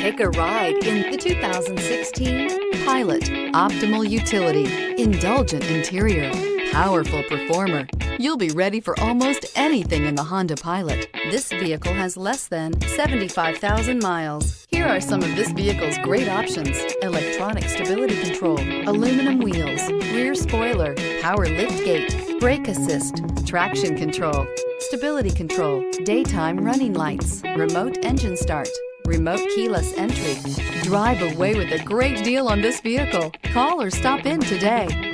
Take a ride in the 2016 Pilot. Optimal utility, indulgent interior, powerful performer. You'll be ready for almost anything in the Honda Pilot. This vehicle has less than 75,000 miles. Here are some of this vehicle's great options: electronic stability control, aluminum wheels, rear spoiler, power liftgate, brake assist, traction control, stability control, daytime running lights, remote engine start, remote keyless entry. Drive away with a great deal on this vehicle. Call or stop in today.